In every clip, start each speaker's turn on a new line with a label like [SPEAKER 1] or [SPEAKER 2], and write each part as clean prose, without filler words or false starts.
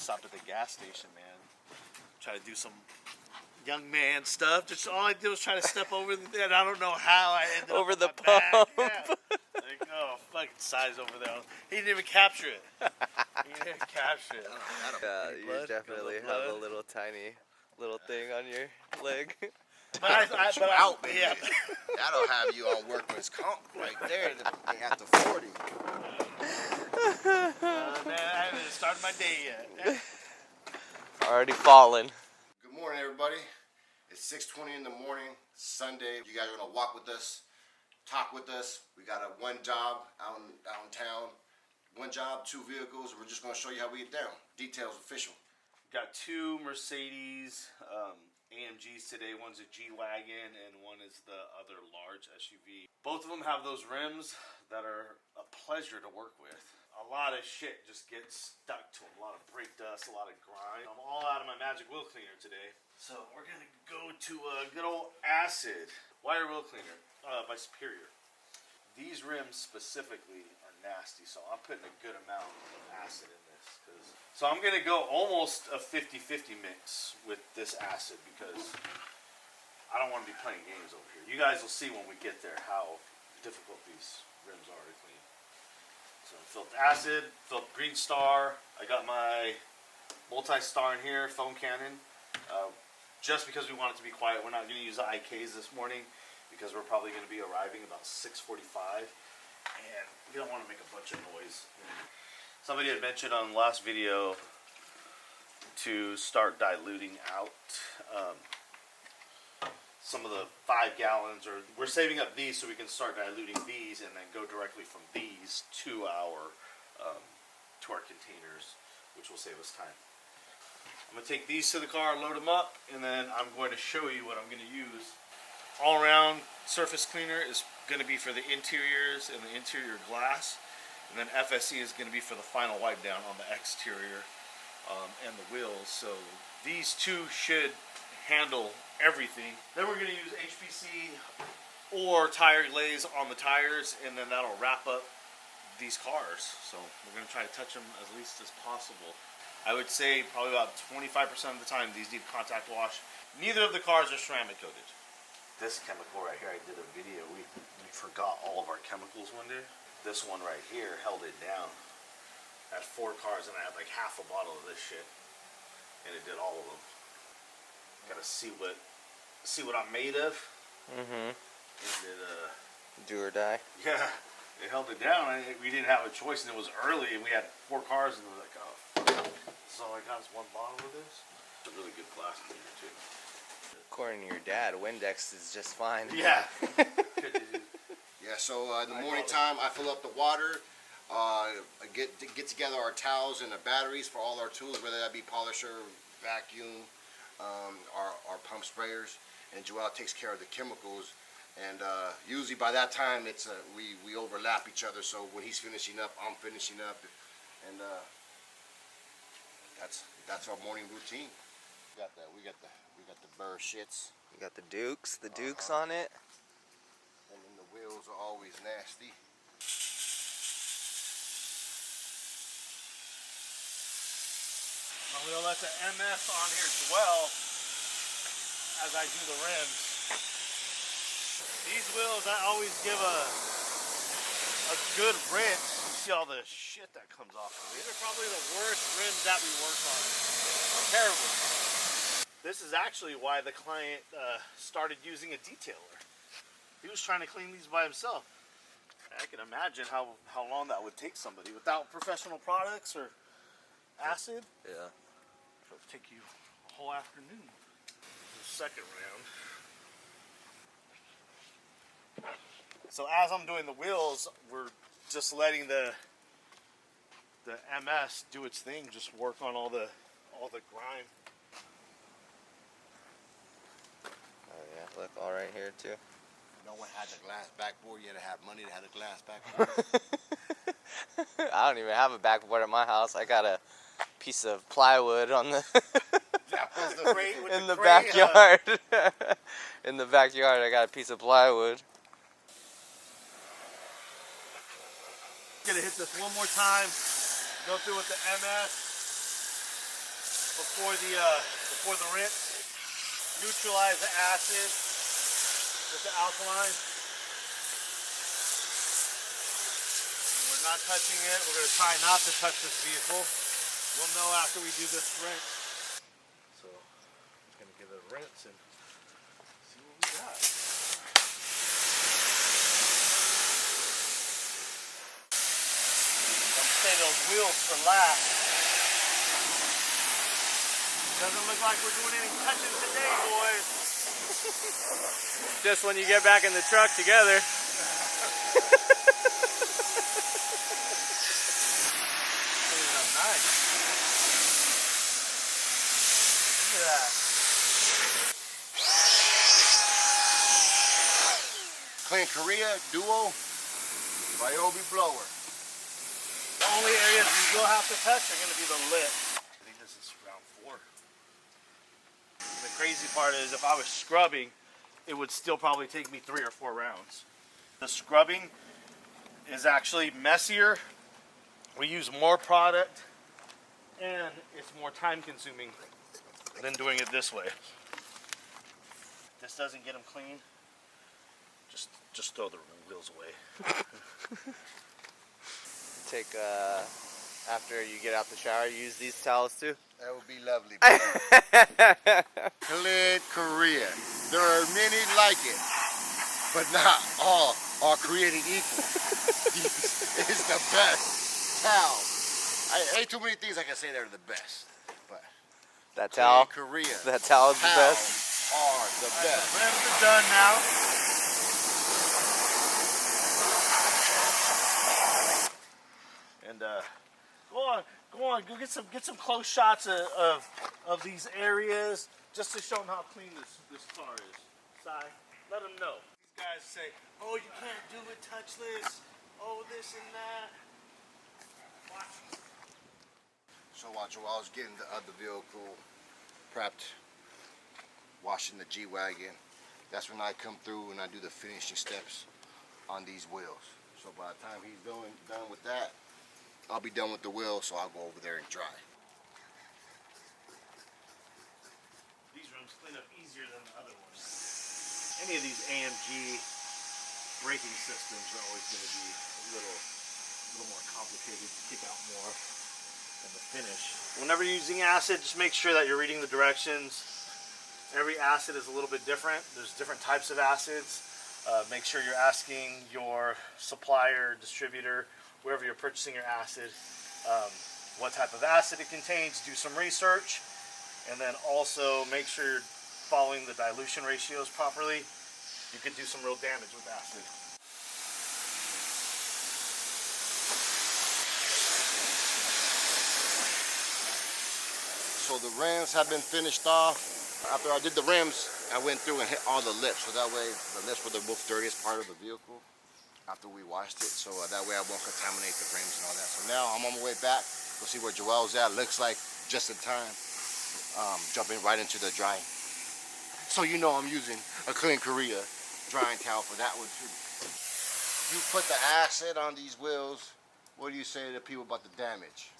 [SPEAKER 1] stopped at the gas station, man. Try to do some young man stuff. Just all I did was try to step over there, and I don't know how I ended
[SPEAKER 2] over
[SPEAKER 1] up
[SPEAKER 2] the
[SPEAKER 1] with my
[SPEAKER 2] pump.
[SPEAKER 1] bag. Yeah. Like, oh, fucking size over there. He didn't even capture it. He didn't capture it.
[SPEAKER 2] Yeah, you definitely have a little tiny thing on your leg.
[SPEAKER 1] But
[SPEAKER 3] out, baby.
[SPEAKER 1] yeah.
[SPEAKER 3] That'll have you on workman's comp right there at the 40.
[SPEAKER 1] Man, I haven't started my day yet.
[SPEAKER 2] Already fallen.
[SPEAKER 3] Good morning, everybody. It's 6:20 in the morning, Sunday. You guys are gonna walk with us, talk with us. We got one job out in town. One job, 2 vehicles. We're just gonna show you how we get down. Details official.
[SPEAKER 1] Got 2 Mercedes AMGs today. One's a G-Wagon and one is the other large SUV. Both of them have those rims that are a pleasure to work with. A lot of shit just gets stuck to them. A lot of brake dust, a lot of grime. I'm all out of my magic wheel cleaner today. So we're going to go to a good old acid wire wheel cleaner by Superior. These rims specifically are nasty, so I'm putting a good amount of acid in this. So I'm going to go almost a 50-50 mix with this acid because I don't want to be playing games over here. You guys will see when we get there how difficult these rims are to clean. So filled acid, filled Green Star. I got my multi-star in here, foam cannon. Just because we want it to be quiet, we're not going to use the IKs this morning because we're probably going to be arriving about 6:45, and we don't want to make a bunch of noise. Somebody had mentioned on the last video to start diluting out some of the 5 gallons, or we're saving up these so we can start diluting these and then go directly from these to our containers, which will save us time. I'm going to take these to the car, load them up, and then I'm going to show you what I'm going to use. All-around surface cleaner is going to be for the interiors and the interior glass, and then FSE is going to be for the final wipe down on the exterior and the wheels. So these 2 should handle everything. Then we're going to use HPC or tire glaze on the tires, and then that'll wrap up these cars. So we're going to try to touch them as least as possible. I would say probably about 25% of the time these need contact wash. Neither of the cars are ceramic coated. This chemical right here, I did a video. We forgot all of our chemicals one day. This one right here held it down. I had 4 cars and I had like half a bottle of this shit, and it did all of them. Gotta see what I'm made of. Mm-hmm. And it,
[SPEAKER 2] do or die.
[SPEAKER 1] Yeah, it held it down. We didn't have a choice, and it was early, and we had 4 cars, and it was like, oh, this is all I got is 1 bottle of this. It's a really good glass cleaner too.
[SPEAKER 2] According to your dad, Windex is just fine.
[SPEAKER 1] Yeah.
[SPEAKER 3] Yeah. So in the morning time, I fill up the water. Get together our towels and the batteries for all our tools, whether that be polisher, vacuum, our pump sprayers, and Joel takes care of the chemicals. And usually by that time, it's we overlap each other. So when he's finishing up, I'm finishing up, and that's our morning routine. We got the burr shits.
[SPEAKER 2] You got the Dukes on it.
[SPEAKER 3] And then the wheels are always nasty.
[SPEAKER 1] I'm gonna let the MS on here dwell as I do the rims. These wheels, I always give a good rinse. You see all the shit that comes off of them. These are probably the worst rims that we work on. Terrible. This is actually why the client started using a detailer. He was trying to clean these by himself. I can imagine how long that would take somebody without professional products or acid.
[SPEAKER 2] Yeah.
[SPEAKER 1] It'll take you a whole afternoon. The second round. So as I'm doing the wheels, we're just letting the MS do its thing, just work on all the grime.
[SPEAKER 2] Oh yeah, look, all right here too.
[SPEAKER 3] No one had the glass backboard. You had to have money to have the glass backboard.
[SPEAKER 2] I don't even have a backboard at my house. I got a piece of plywood on the in the backyard. In the backyard, I got a piece of plywood.
[SPEAKER 1] Gonna hit this one more time. Go through with the MS. before the rinse. Neutralize the acid with the alkaline. We're not touching it. We're going to try not to touch this vehicle. We'll know after we do this rinse. So I'm just going to give it a rinse and see what we got. I'm say those wheels for last. Doesn't look like we're doing any touching today, boys.
[SPEAKER 2] Just when you get back in the truck together.
[SPEAKER 1] Clean it up nice. Look at that.
[SPEAKER 3] Clean Korea Duo Ryobi blower.
[SPEAKER 1] The only areas we will have to touch are going to be the lip. I think this is round 4. And the crazy part is if I was scrubbing, it would still probably take me 3 or 4 rounds. The scrubbing is actually messier. We use more product and it's more time consuming than doing it this way. If this doesn't get them clean, just throw the wheels away.
[SPEAKER 2] Take after you get out the shower, you use these towels too.
[SPEAKER 3] That would be lovely. Clean Korea. There are many like it, but not all are created equal. This is the best towel. Ain't too many things I can say they're the best, but
[SPEAKER 2] That towel.
[SPEAKER 3] Korea.
[SPEAKER 2] That towel is the best.
[SPEAKER 3] Are the best.
[SPEAKER 1] The rims are done now. And go get some close shots of these areas just to show them how clean this car is. Si, let them know. These guys say, "Oh, you can't do it touchless. Oh, this and that." Watch.
[SPEAKER 3] So while I was getting the other vehicle prepped, washing the G-Wagon, that's when I come through and I do the finishing steps on these wheels. So by the time he's done with that, I'll be done with the wheels, so I'll go over there and dry.
[SPEAKER 1] These rims clean up easier than the other ones. Any of these AMG braking systems are always going to be a little more complicated to kick out more than the finish. Whenever you're using acid, just make sure that you're reading the directions. Every acid is a little bit different. There's different types of acids. Make sure you're asking your supplier, distributor, wherever you're purchasing your acid, what type of acid it contains. Do some research, and then also make sure you're following the dilution ratios properly. You could do some real damage with acid.
[SPEAKER 3] So the rims have been finished off. After I did the rims, I went through and hit all the lips, so that way the lips were the most dirtiest part of the vehicle after we washed it, so that way I won't contaminate the frames and all that. So now I'm on my way back. We'll see where Joel's at. Looks like just in time. Jumping right into the drying. So you know I'm using a Clean Korea drying towel for that one too. If you put the acid on these wheels, what do you say to people about the damage?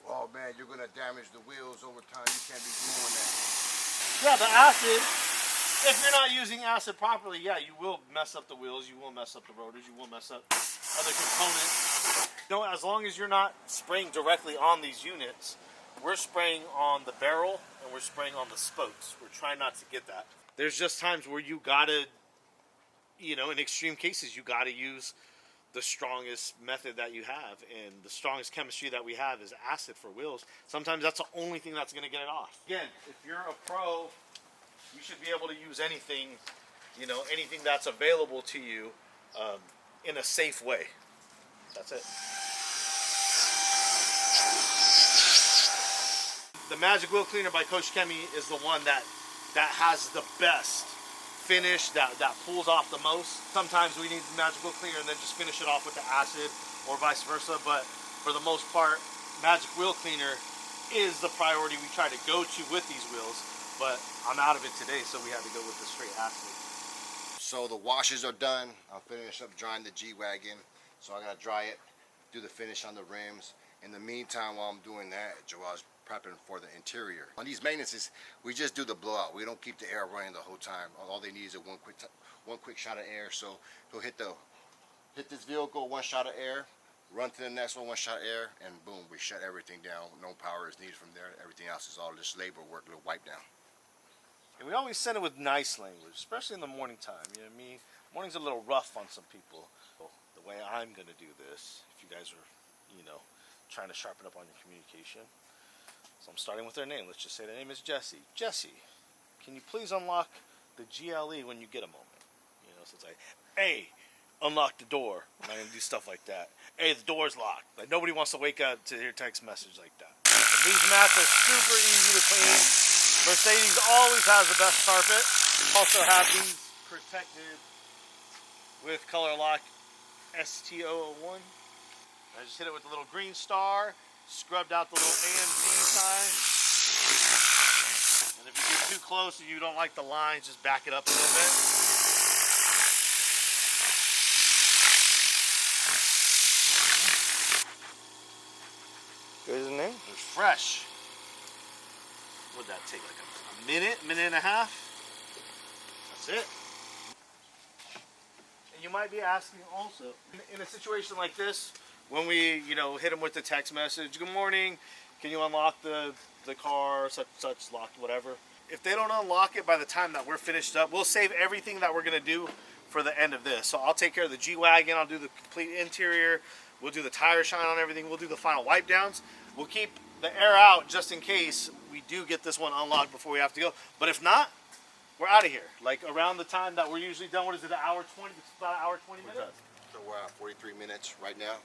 [SPEAKER 3] Oh man, you're gonna damage the wheels over time. You can't be doing that.
[SPEAKER 1] Yeah, the acid, if you're not using acid properly, yeah, you will mess up the wheels, you will mess up the rotors, you will mess up other components. You know, as long as you're not spraying directly on these units, we're spraying on the barrel and we're spraying on the spokes. We're trying not to get that. There's just times where you gotta, you know, in extreme cases, you gotta use the strongest method that you have, and the strongest chemistry that we have is acid for wheels. Sometimes that's the only thing that's going to get it off. Again, if you're a pro, you should be able to use anything, you know, anything that's available to you in a safe way. That's it. The Magic Wheel Cleaner by Coach Kemi is the one that has the best finish, that pulls off the most. Sometimes we need the Magic Wheel Cleaner and then just finish it off with the acid, or vice versa, but for the most part, Magic Wheel Cleaner is the priority we try to go to with these wheels, but I'm out of it today, so we had to go with the straight acid.
[SPEAKER 3] So the washes are done. I'll finish up drying the G-Wagon, so I gotta dry it, do the finish on the rims. In the meantime, while I'm doing that, Joel's prepping for the interior. On these maintenances, we just do the blowout. We don't keep the air running the whole time. All they need is one quick shot of air. So he'll hit this vehicle, one shot of air, run to the next one shot of air, and boom, we shut everything down. No power is needed from there. Everything else is all just labor work, little wipe down.
[SPEAKER 1] And we always send it with nice language, especially in the morning time. You know what I mean? Morning's a little rough on some people. The way I'm going to do this, if you guys are, trying to sharpen up on your communication. So I'm starting with their name. Let's just say their name is Jesse. Jesse, can you please unlock the GLE when you get a moment? So it's like, hey, unlock the door. I'm not going to do stuff like that. Hey, the door's locked. Like, nobody wants to wake up to hear text message like that. And these mats are super easy to clean. Mercedes always has the best carpet. Also have these protected with color lock ST001. I just hit it with the little green star, scrubbed out the little AMG sign. And if you get too close and you don't like the lines, just back it up a little bit.
[SPEAKER 2] Good, isn't it?
[SPEAKER 1] It's fresh. What'd that take, like a minute and a half? That's it. And you might be asking also, in a situation like this, when we, hit them with the text message, good morning, can you unlock the car, such, locked, whatever. If they don't unlock it by the time that we're finished up, we'll save everything that we're going to do for the end of this. So I'll take care of the G-Wagon, I'll do the complete interior, we'll do the tire shine on everything, we'll do the final wipe downs. We'll keep the air out just in case we do get this one unlocked before we have to go. But if not, we're out of here. Like around the time that we're usually done, what is it, an hour 20? It's about an hour 20 minutes.
[SPEAKER 3] So we're at 43 minutes right now.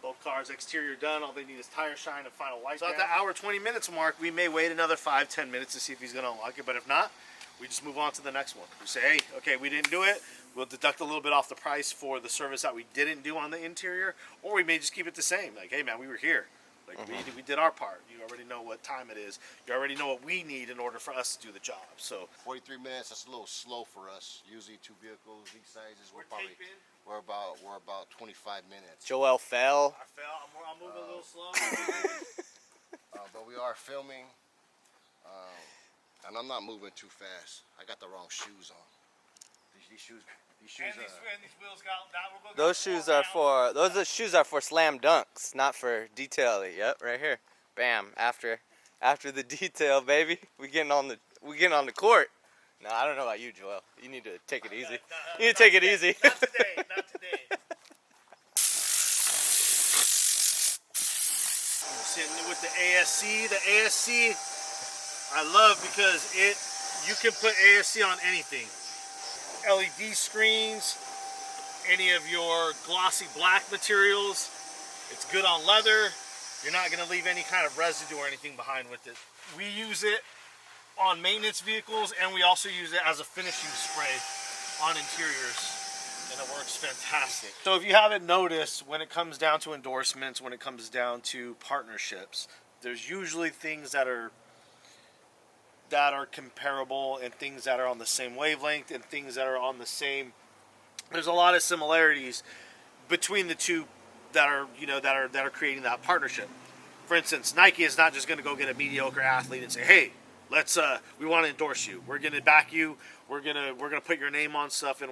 [SPEAKER 1] Both cars exterior done. All they need is tire shine and final wipe. So at the hour 20 minutes mark, we may wait another 5-10 minutes to see if he's going to unlock it. But if not, we just move on to the next one. We say, hey, okay, we didn't do it. We'll deduct a little bit off the price for the service that we didn't do on the interior, or we may just keep it the same. Like, hey, man, we were here. Like, we did our part. You already know what time it is. You already know what we need in order for us to do the job. So
[SPEAKER 3] 43 minutes, that's a little slow for us. Usually two vehicles, these sizes, we're about 25 minutes.
[SPEAKER 2] Joel fell.
[SPEAKER 1] I fell. I'm moving a little slow.
[SPEAKER 3] But we are filming, and I'm not moving too fast. I got the wrong shoes on. These shoes.
[SPEAKER 1] And these wheels got
[SPEAKER 2] Those shoes are for slam dunks, not for detailing. Yep, right here. Bam. After the detail, baby, we getting on the court. No, I don't know about you, Joel. You need to take it easy. You need to take it easy.
[SPEAKER 1] Not today. Not today. I'm sitting with the ASC. The ASC I love because you can put ASC on anything. LED screens, any of your glossy black materials. It's good on leather. You're not going to leave any kind of residue or anything behind with it. We use it on maintenance vehicles, and we also use it as a finishing spray on interiors, and it works fantastic. So if you haven't noticed, when it comes down to endorsements, when it comes down to partnerships, there's usually things that are comparable and things that are on the same wavelength and things that are on the same. There's a lot of similarities between the two that are creating that partnership. For instance, Nike is not just going to go get a mediocre athlete and say, "Hey, we want to endorse you. We're going to back you. We're going to put your name on stuff, and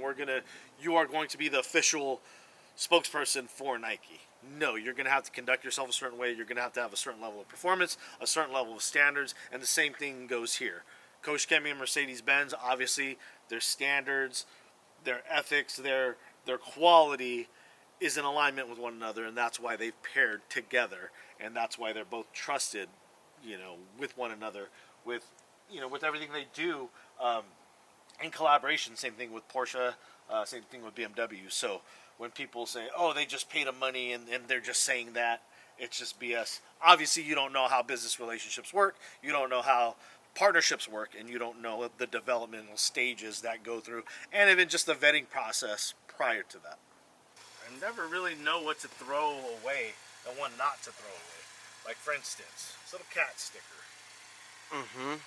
[SPEAKER 1] you are going to be the official spokesperson for Nike." No, you're going to have to conduct yourself a certain way. You're going to have a certain level of performance, a certain level of standards, and the same thing goes here. Coach Kemi and Mercedes-Benz, obviously, their standards, their ethics, their quality is in alignment with one another, and that's why they've paired together, and that's why they're both trusted, with one another, with everything they do in collaboration. Same thing with Porsche, same thing with BMW. So when people say, oh, they just paid them money and they're just saying that, it's just BS. Obviously, you don't know how business relationships work. You don't know how partnerships work, and you don't know the developmental stages that go through, and even just the vetting process prior to that. I never really know what to throw away and what not to throw away. Like, for instance, this little cat sticker.
[SPEAKER 2] Mm-hmm.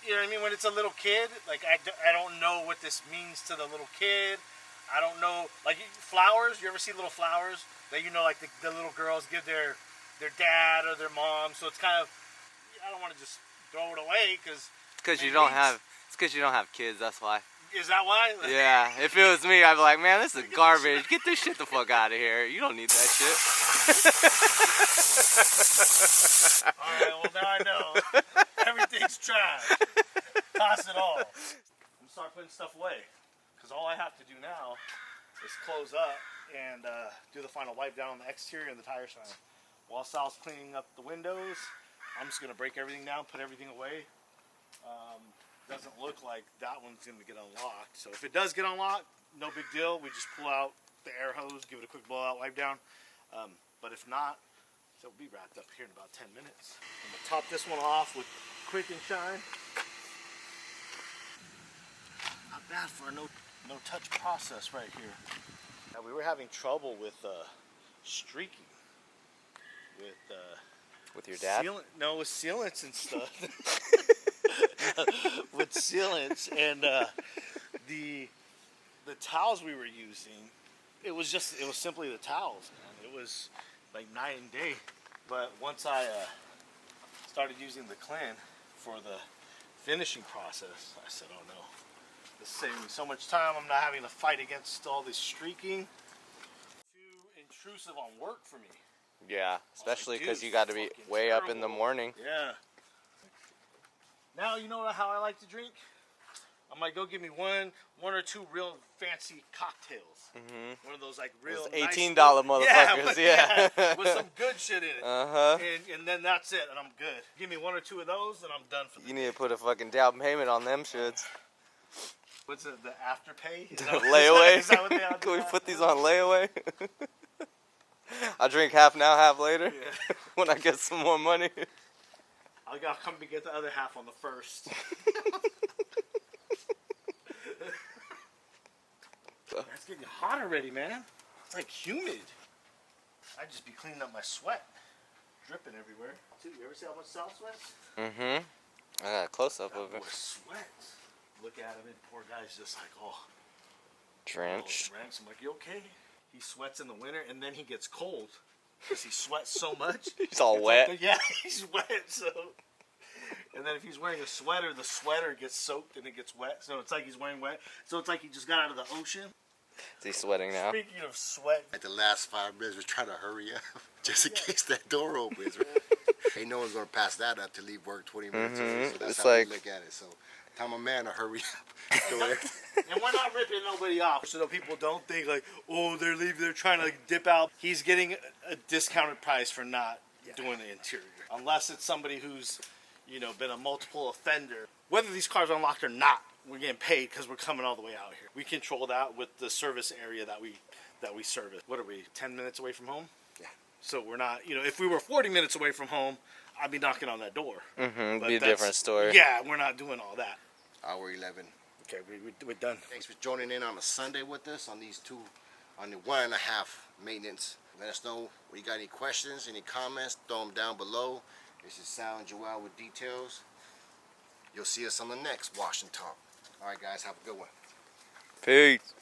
[SPEAKER 1] You know what I mean? When it's a little kid, like, I don't know what this means to the little kid. I don't know, like flowers. You ever see little flowers that like the little girls give their their dad or their mom. So it's kind of, I don't want to just throw it away because
[SPEAKER 2] you don't have kids. That's why.
[SPEAKER 1] Is that why?
[SPEAKER 2] Yeah. If it was me, I'd be like, man, this is garbage. Get this shit the fuck out of here. You don't need that shit.
[SPEAKER 1] All right. Well, now I know. Everything's trash. Toss it all. I'm gonna start putting stuff away because all I have to do now is close up and do the final wipe down on the exterior and the tire shine. While Sal's cleaning up the windows, I'm just gonna break everything down, put everything away. Doesn't look like that one's gonna get unlocked. So if it does get unlocked, no big deal. We just pull out the air hose, give it a quick blowout, wipe down. But if not, it'll be wrapped up here in about 10 minutes. I'm gonna top this one off with quick and shine. Not bad for a no touch process right here. Now we were having trouble with streaking
[SPEAKER 2] With your dad?
[SPEAKER 1] No, with sealants and stuff. With sealants and the towels we were using, it was simply the towels, man. It was like night and day. But once I started using the Clean for the finishing process, I said, oh no, this is saving me so much time. I'm not having to fight against all this streaking. Too intrusive on work for me.
[SPEAKER 2] Yeah, especially because you got to be way up in the morning.
[SPEAKER 1] Yeah. Now you know how I like to drink? I might go get me one or two real fancy cocktails. Mm-hmm. One of those like real
[SPEAKER 2] those $18
[SPEAKER 1] nice
[SPEAKER 2] motherfuckers, yeah.
[SPEAKER 1] with some good shit in it.
[SPEAKER 2] Uh-huh.
[SPEAKER 1] And then that's it, and I'm good. Give me one or two of those, and I'm done for the
[SPEAKER 2] You
[SPEAKER 1] day.
[SPEAKER 2] need to put a fucking down payment on them shits.
[SPEAKER 1] What's it, the afterpay?
[SPEAKER 2] Layaway?
[SPEAKER 1] Is that what they have?
[SPEAKER 2] Can we put these on layaway? I'll drink half now, half later.
[SPEAKER 1] Yeah.
[SPEAKER 2] When I get some more money.
[SPEAKER 1] I'll come to get the other half on the first. It's getting hot already, man. It's like humid. I'd just be cleaning up my sweat. Dripping everywhere. Dude, you ever see how much Sal sweats?
[SPEAKER 2] Mm-hmm. I got a close-up of it.
[SPEAKER 1] Boy sweats. Look at him, and poor guy's just like, oh.
[SPEAKER 2] Drenched.
[SPEAKER 1] Drenched. I'm like, you okay? He sweats in the winter, and then he gets cold. Because he sweats so much.
[SPEAKER 2] He's all wet.
[SPEAKER 1] Like yeah, he's wet, so... And then if he's wearing a sweater, the sweater gets soaked and it gets wet. So it's like he's wearing wet. So it's like he just got out of the ocean.
[SPEAKER 2] Is he sweating now?
[SPEAKER 1] Speaking of sweat.
[SPEAKER 3] At the last 5 minutes, we're trying to hurry up just in case that door opens. Ain't no one's going to pass that up to leave work 20 minutes early. So that's
[SPEAKER 2] It's
[SPEAKER 3] how
[SPEAKER 2] like-
[SPEAKER 3] we look at it. So tell my man to hurry up.
[SPEAKER 1] And we're not ripping nobody off. So that people don't think like, oh, they're trying to dip out. He's getting a discounted price for not doing the interior. Unless it's somebody who's, been a multiple offender. Whether these cars are unlocked or not, we're getting paid because we're coming all the way out here. We control that with the service area that we service. What are we, 10 minutes away from home?
[SPEAKER 3] Yeah.
[SPEAKER 1] So we're not, if we were 40 minutes away from home, I'd be knocking on that door.
[SPEAKER 2] Mm-hmm. Be a different story.
[SPEAKER 1] Yeah, we're not doing all that.
[SPEAKER 3] Hour 11.
[SPEAKER 1] Okay, we're done.
[SPEAKER 3] Thanks for joining in on a Sunday with us on the 1.5 maintenance. Let us know if you got any questions, any comments, throw them down below. This is Sal and Joel with details. You'll see us on the next Wash and Talk. All right, guys, have a good one.
[SPEAKER 2] Peace.